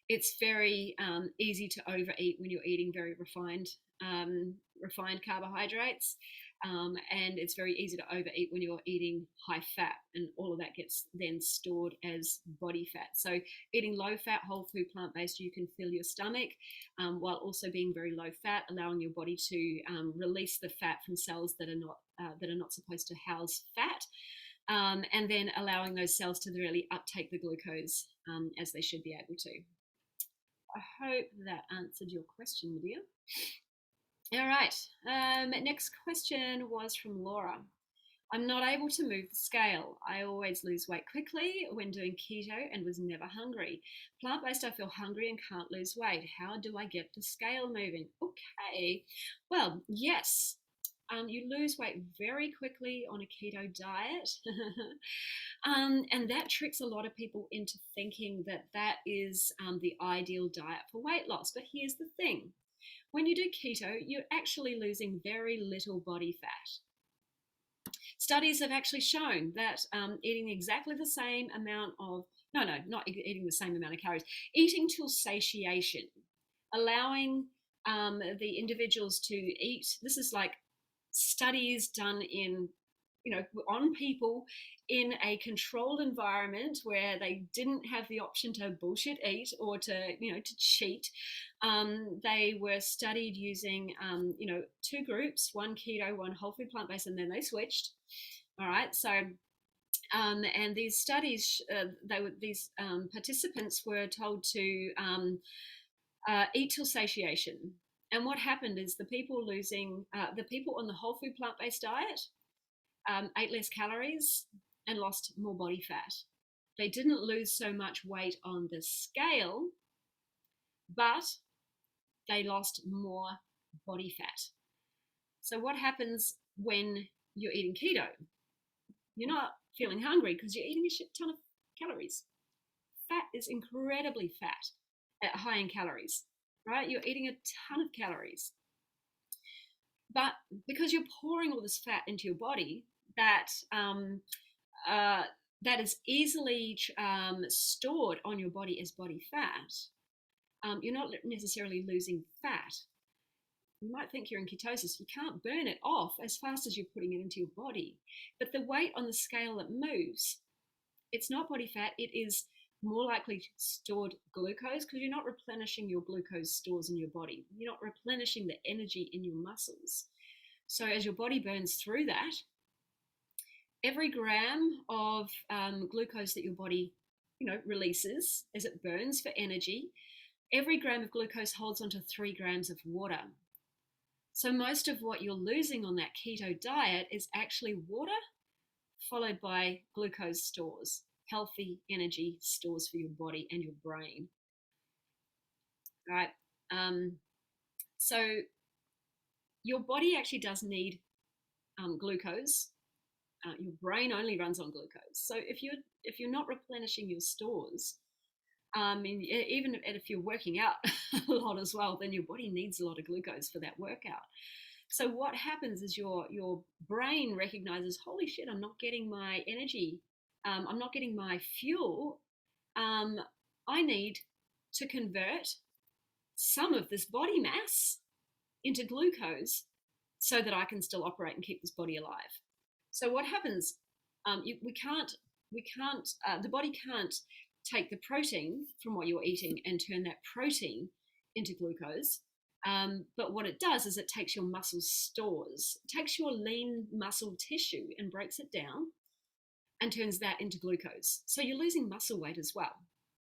it's very easy to overeat when you're eating very refined carbohydrates, and it's very easy to overeat when you're eating high fat, and all of that gets then stored as body fat. So eating low fat, whole food, plant-based, you can fill your stomach while also being very low fat, allowing your body to release the fat from cells that are not supposed to house fat. And then allowing those cells to really uptake the glucose as they should be able to. I hope that answered your question, dear. All right. Next question was from Laura. I'm not able to move the scale. I always lose weight quickly when doing keto and was never hungry. Plant-based, I feel hungry and can't lose weight. How do I get the scale moving? Okay. Well, yes. You lose weight very quickly on a keto diet. And that tricks a lot of people into thinking that is the ideal diet for weight loss. But here's the thing. When you do keto, you're actually losing very little body fat. Studies have actually shown that eating exactly the same amount of, not eating the same amount of calories, eating till satiation, allowing the individuals to eat, this is like studies done on people in a controlled environment where they didn't have the option to bullshit eat or to cheat. They were studied using two groups, one keto, one whole food plant-based, and then they switched. All right, so and these studies, these participants were told to eat till satiation. And what happened is the people on the whole food plant-based diet ate less calories and lost more body fat. They didn't lose so much weight on the scale, but they lost more body fat. So what happens when you're eating keto? You're not feeling hungry because you're eating a shit ton of calories. Fat is incredibly high in calories. Right? You're eating a ton of calories. But because you're pouring all this fat into your body, that is easily stored on your body as body fat, you're not necessarily losing fat. You might think you're in ketosis. You can't burn it off as fast as you're putting it into your body. But the weight on the scale that moves, it's not body fat. It is more likely stored glucose, because you're not replenishing your glucose stores in your body. You're not replenishing the energy in your muscles. So as your body burns through that, every gram of glucose that your body releases as it burns for energy, every gram of glucose holds onto 3 grams of water. So most of what you're losing on that keto diet is actually water followed by glucose stores. Healthy energy stores for your body and your brain. All right. So your body actually does need glucose. Your brain only runs on glucose. So if you're not replenishing your stores, even if you're working out a lot as well, then your body needs a lot of glucose for that workout. So what happens is your brain recognizes, holy shit, I'm not getting my energy. I'm not getting my fuel. I need to convert some of this body mass into glucose so that I can still operate and keep this body alive. So what happens? The body can't take the protein from what you're eating and turn that protein into glucose. But what it does is it takes your muscle stores, takes your lean muscle tissue and breaks it down and turns that into glucose. So you're losing muscle weight as well.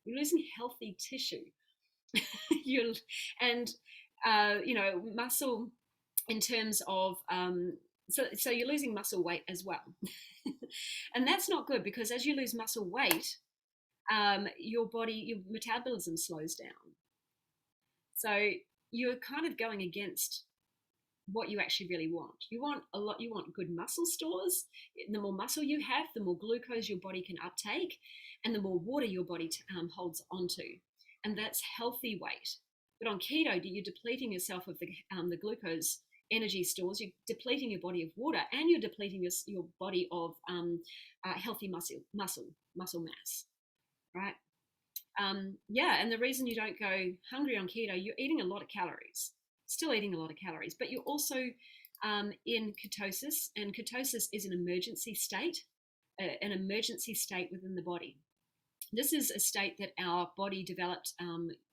You're losing healthy tissue. you're, and muscle in terms of so you're losing muscle weight as well. And that's not good, because as you lose muscle weight, your metabolism slows down. So you're kind of going against what you actually really want. You want good muscle stores. The more muscle you have, the more glucose your body can uptake, and the more water your body holds onto. And that's healthy weight. But on keto, you're depleting yourself of the glucose energy stores, you're depleting your body of water, and you're depleting your body of healthy muscle mass, right? And the reason you don't go hungry on keto, you're eating a lot of calories, still eating a lot of calories, but you're also in ketosis, and ketosis is an emergency state within the body. This is a state that our body developed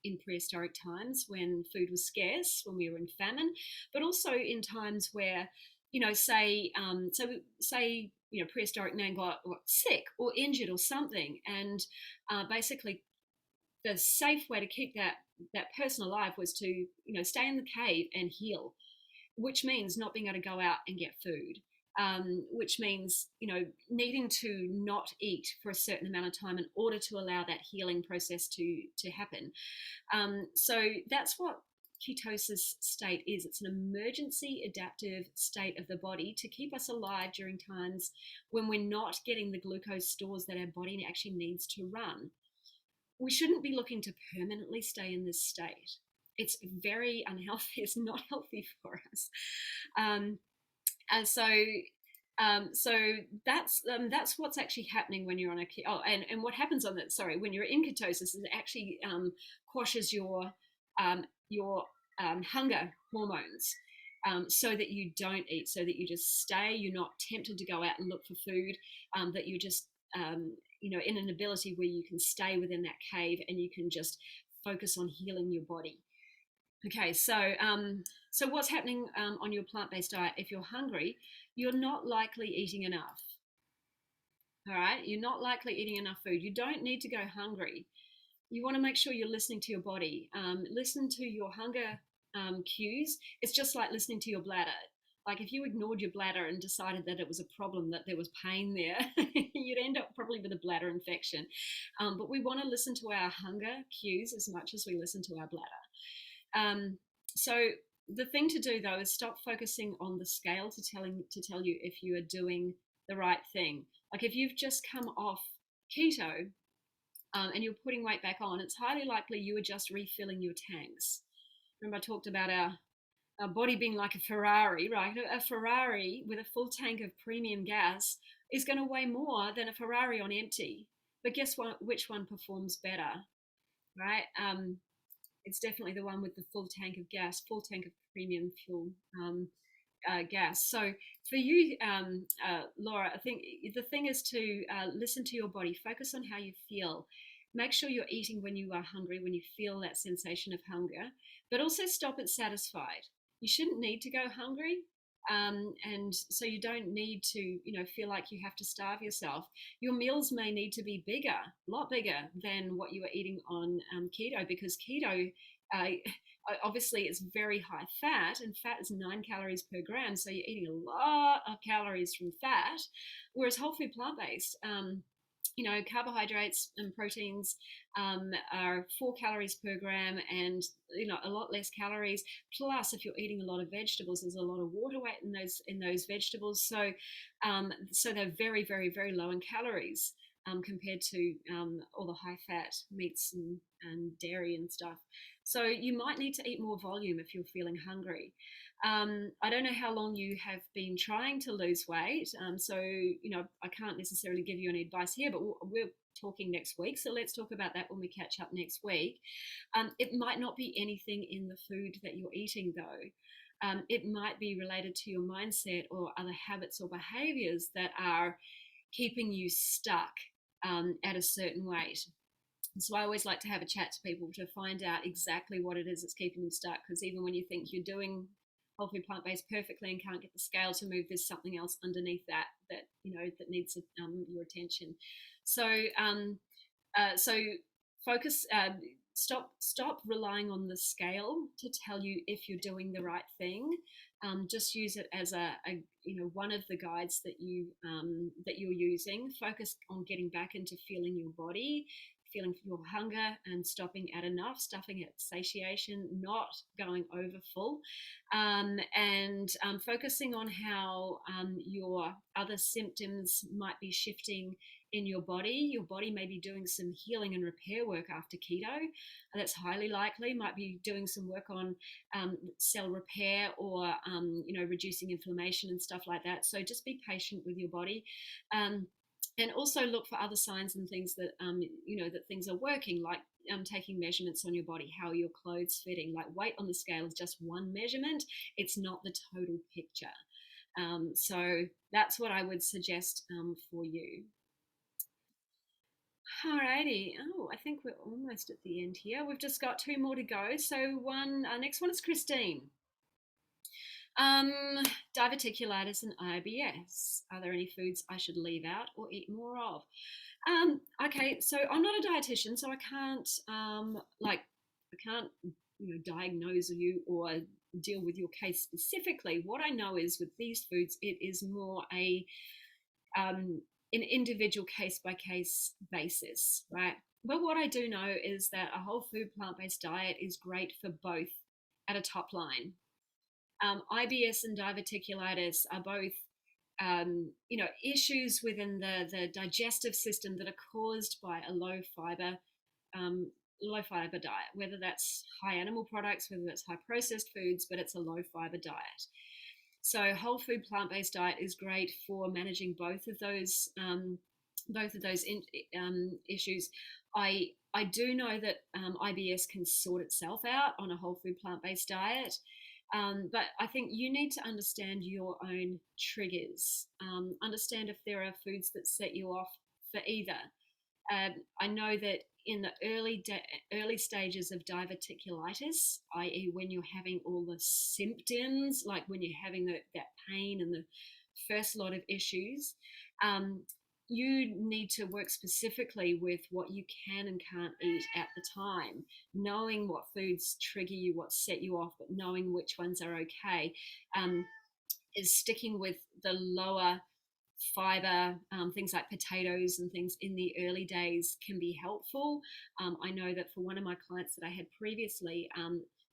in prehistoric times, when food was scarce, when we were in famine, but also in times where, prehistoric man got sick or injured or something, and basically the safe way to keep that person alive was to, stay in the cave and heal, which means not being able to go out and get food. Which means, needing to not eat for a certain amount of time in order to allow that healing process to happen. So that's what ketosis state is. It's an emergency adaptive state of the body to keep us alive during times when we're not getting the glucose stores that our body actually needs to run. We shouldn't be looking to permanently stay in this state. It's very unhealthy. It's not healthy for us. And so that's what's actually happening when you're on and what happens when you're in ketosis is it actually quashes your hunger hormones, so that you don't eat, so that you just stay. You're not tempted to go out and look for food. That you're just in an ability where you can stay within that cave and you can just focus on healing your body. Okay, so what's happening on your plant-based diet? If you're hungry, you're not likely eating enough. All right, you're not likely eating enough food. You don't need to go hungry. You want to make sure you're listening to your body. Listen to your hunger cues. It's just like listening to your bladder. Like if you ignored your bladder and decided that it was a problem, that there was pain there, you'd end up probably with a bladder infection. But we want to listen to our hunger cues as much as we listen to our bladder. So the thing to do though is stop focusing on the scale to tell you if you are doing the right thing. Like if you've just come off keto and you're putting weight back on, it's highly likely you are just refilling your tanks. Remember I talked about our body being like a Ferrari, right? A Ferrari with a full tank of premium gas is going to weigh more than a Ferrari on empty. But guess what? Which one performs better, right? It's definitely the one with the full tank of gas, full tank of premium fuel gas. So for you, Laura, I think the thing is to listen to your body, focus on how you feel. Make sure you're eating when you are hungry, when you feel that sensation of hunger, but also stop at satisfied. You shouldn't need to go hungry. And so you don't need to, feel like you have to starve yourself. Your meals may need to be bigger, a lot bigger than what you are eating on keto, because keto obviously is very high fat, and fat is 9 calories per gram. So you're eating a lot of calories from fat, whereas whole food plant-based, carbohydrates and proteins are 4 calories per gram, and a lot less calories. Plus, if you're eating a lot of vegetables, there's a lot of water weight in those vegetables. So they're very, very, very low in calories. compared to all the high fat meats and dairy and stuff. So you might need to eat more volume if you're feeling hungry. I don't know how long you have been trying to lose weight, so I can't necessarily give you any advice here, but we're talking next week, so let's talk about that when we catch up next week. It might not be anything in the food that you're eating, though. It might be related to your mindset or other habits or behaviors that are keeping you stuck at a certain weight. So I always like to have a chat to people to find out exactly what it is that's keeping them stuck. Because even when you think you're doing whole food plant based perfectly and can't get the scale to move, there's something else underneath that needs your attention. So focus. Stop relying on the scale to tell you if you're doing the right thing. Just use it as one of the guides that you're using. Focus on getting back into feeling your body, feeling your hunger, and stopping at enough, stopping at satiation, not going over full, and focusing on how your other symptoms might be shifting in your body. Your body may be doing some healing and repair work after keto. That's highly likely. Might be doing some work on cell repair or reducing inflammation and stuff like that. So just be patient with your body. And also look for other signs and things that that things are working, like taking measurements on your body, how your clothes fitting. Like weight on the scale is just one measurement; it's not the total picture. So that's what I would suggest for you. Alrighty. Oh, I think we're almost at the end here. We've just got two more to go. So next one is Christine. Um, Diverticulitis and IBS. Are there any foods I should leave out or eat more of? Okay, so I'm not a dietitian, so I can't diagnose you or deal with your case specifically. What I know is with these foods, it is more an individual case by case basis, right? But what I do know is that a whole food plant based diet is great for both at a top line. IBS and diverticulitis are both, issues within the digestive system that are caused by a low fiber diet, whether that's high animal products, whether that's high processed foods, but it's a low fiber diet. So whole food plant based diet is great for managing both of those issues. I do know that IBS can sort itself out on a whole food plant based diet. But I think you need to understand your own triggers. Understand if there are foods that set you off for either. I know that in the early stages of diverticulitis, i.e., when you're having all the symptoms, like when you're having that pain and the first lot of issues, you need to work specifically with what you can and can't eat at the time, knowing what foods trigger you, what set you off, but knowing which ones are okay. Is sticking with the lower fiber, things like potatoes and things in the early days can be helpful. I know that for one of my clients that I had previously,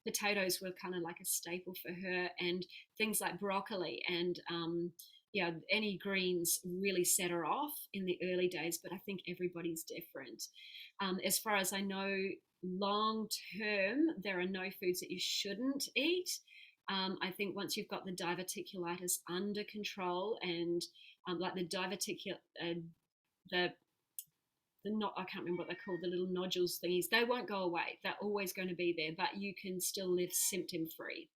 potatoes were kind of like a staple for her, and things like broccoli and any greens really set her off in the early days, but I think everybody's different. As far as I know, long term, there are no foods that you shouldn't eat. I think once you've got the diverticulitis under control and like the not, I can't remember what they're called, the little nodules thingies, they won't go away. They're always going to be there, but you can still live symptom free.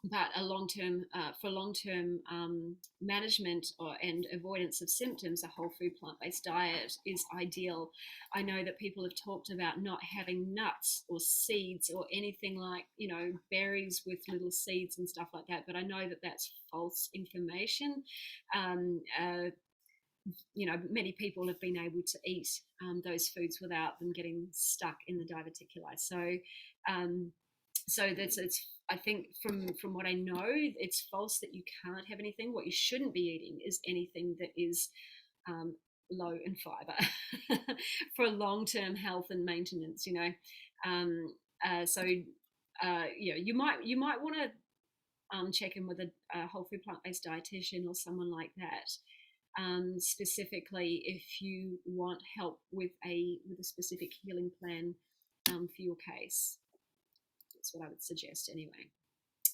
But for long-term management and avoidance of symptoms, a whole food plant-based diet is ideal. I know that people have talked about not having nuts or seeds or anything like, berries with little seeds and stuff like that, but I know that that's false information. Many people have been able to eat those foods without them getting stuck in the diverticulitis. So it's I think from what I know, it's false that you can't have anything. What you shouldn't be eating is anything that is low in fiber for long-term health and maintenance. You might want to check in with a whole food plant-based dietitian or someone like that. specifically if you want help with a specific healing plan for your case. That's what I would suggest anyway.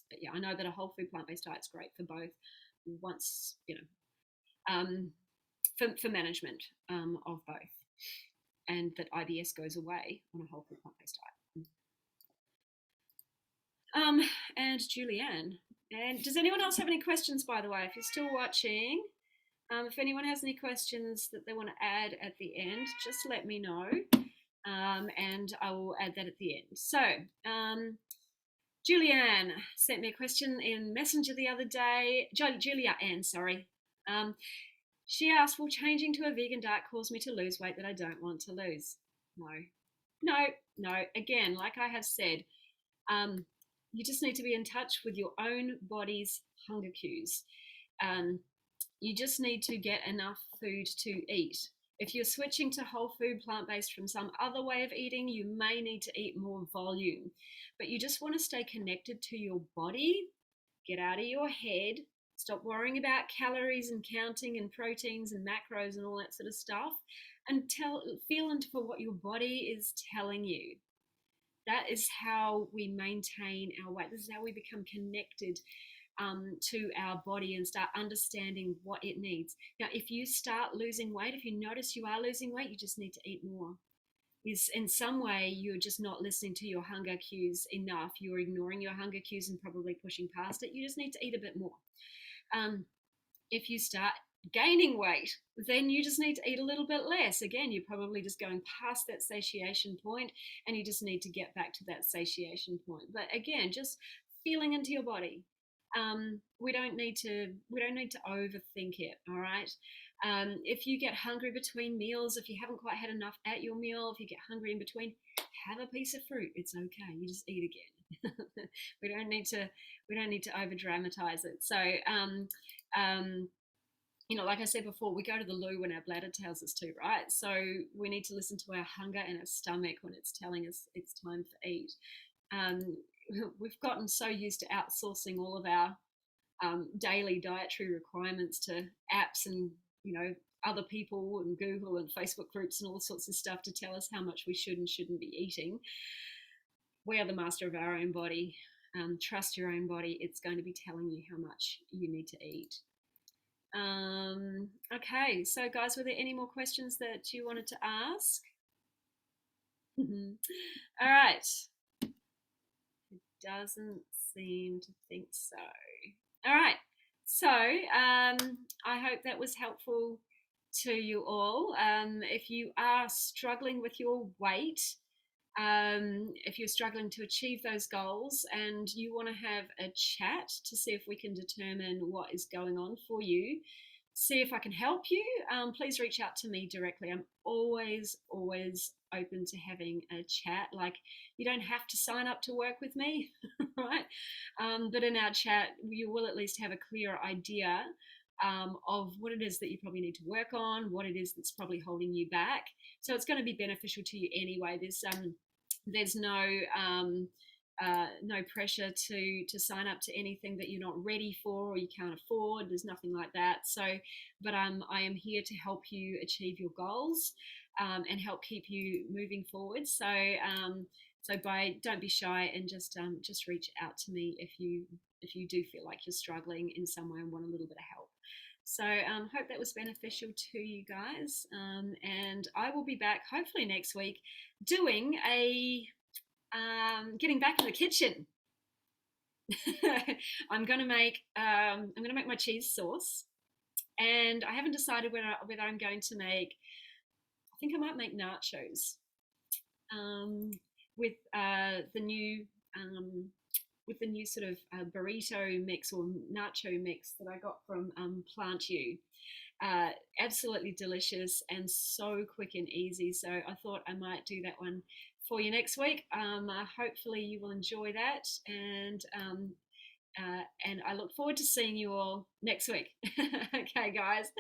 But yeah, I know that a whole food plant-based diet is great for both. Once for management of both, and that IBS goes away on a whole food plant-based diet. And Julianne. And does anyone else have any questions, by the way, if you're still watching? If anyone has any questions that they want to add at the end, just let me know, and I will add that at the end. So, Julianne sent me a question in Messenger the other day. Julia Ann, sorry. She asked, will changing to a vegan diet cause me to lose weight that I don't want to lose? No. Again, like I have said, you just need to be in touch with your own body's hunger cues. You just need to get enough food to eat. If you're switching to whole food plant-based from some other way of eating, you may need to eat more volume. But you just want to stay connected to your body, get out of your head, stop worrying about calories and counting and proteins and macros and all that sort of stuff, and feel into what your body is telling you. That is how we maintain our weight. This is how we become connected to our body and start understanding what it needs. Now, if you start losing weight, if you notice you are losing weight, you just need to eat more. Is in some way you're just not listening to your hunger cues enough. You're ignoring your hunger cues and probably pushing past it. You just need to eat a bit more. If you start gaining weight, then you just need to eat a little bit less. Again, you're probably just going past that satiation point, and you just need to get back to that satiation point. But again, just feeling into your body. We don't need to overthink it. All right. If you get hungry between meals, if you haven't quite had enough at your meal, if you get hungry in between, have a piece of fruit. It's okay. You just eat again. we don't need to over dramatize it. So like I said before, we go to the loo when our bladder tells us to, right? So we need to listen to our hunger and our stomach when it's telling us it's time to eat. We've gotten so used to outsourcing all of our daily dietary requirements to apps and other people and Google and Facebook groups and all sorts of stuff to tell us how much we should and shouldn't be eating. We are the master of our own body. Trust your own body. It's going to be telling you how much you need to eat. Okay, so guys, were there any more questions that you wanted to ask? All right. It doesn't seem to think so. All right. So I hope that was helpful to you all. If you are struggling with your weight, if you're struggling to achieve those goals and you want to have a chat to see if we can determine what is going on for you, see if I can help you, please reach out to me directly. I'm always open to having a chat. Like, you don't have to sign up to work with me, right? But in our chat, you will at least have a clear idea of what it is that you probably need to work on, what it is that's probably holding you back. So it's going to be beneficial to you anyway. There's no pressure to sign up to anything that you're not ready for or you can't afford. There's nothing like that. So, but I am here to help you achieve your goals and help keep you moving forward. So, don't be shy and just reach out to me if you do feel like you're struggling in some way and want a little bit of help. So hope that was beneficial to you guys. And I will be back hopefully next week doing getting back in the kitchen. I'm gonna make my cheese sauce, and I haven't decided whether I'm going to make. I think I might make nachos with the new sort of burrito mix or nacho mix that I got from Plant You. Absolutely delicious and so quick and easy. So I thought I might do that one for you next week. Hopefully you will enjoy that, and I look forward to seeing you all next week. Okay, guys,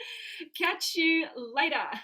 catch you later.